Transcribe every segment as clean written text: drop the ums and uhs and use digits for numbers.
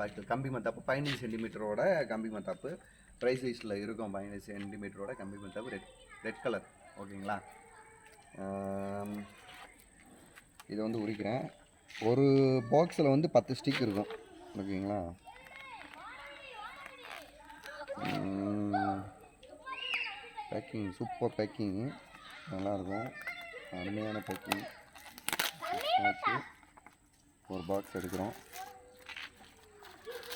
Packet கம்பி மத்தாப்பு 15 சென்டிமீட்டரோட கம்பி மத்தாப்பு ப்ரைஸ் லிஸ்ட்டில் இருக்கும். 15 சென்டிமீட்டரோட கம்பி மத்தாப்பு ரெட் கலர். ஓகேங்களா? இதை வந்து உரிக்கிறேன். ஒரு பாக்ஸில் வந்து 10 ஸ்டிக் இருக்கும். ஓகேங்களா? பேக்கிங் சூப்பர் பேக்கிங், நல்லாயிருக்கும். அருமையான பேக்கிங். ஒரு பாக்ஸ் எடுக்கிறோம்.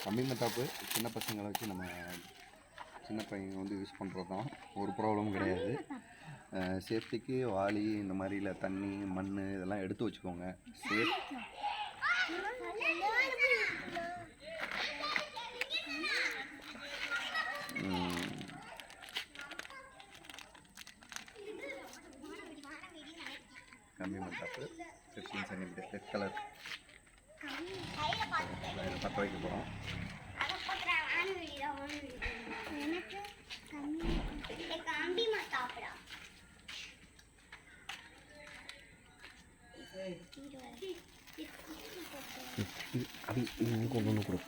கம்பி மத்தாப்பு சின்ன பசங்களை வச்சு நம்ம சின்ன பையன் வந்து யூஸ் பண்ணுறது தான், ஒரு ப்ராப்ளமும் கிடையாது. சேஃப்டிக்கு வாளி இந்த மாதிரியில் தண்ணி மண் இதெல்லாம் எடுத்து வச்சுக்கோங்க. கம்பி மத்தாப்பு 15 சென்டிமீட்டர் ரெட் கலர் பற்ற வைக்க போகிறோம். அது கொண்டு வந்து கொடு.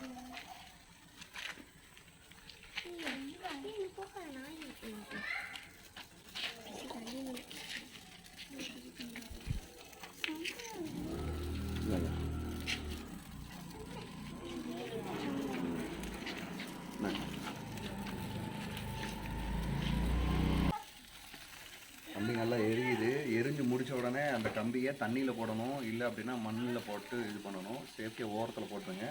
கம்பி நல்லா எரியுது. எரிஞ்சு முடித்த உடனே அந்த கம்பியை தண்ணியில் போடணும், இல்லை அப்படின்னா மண்ணில் போட்டு இது பண்ணணும். சேஃப்டியாக ஓரத்தில் போட்டுருங்க.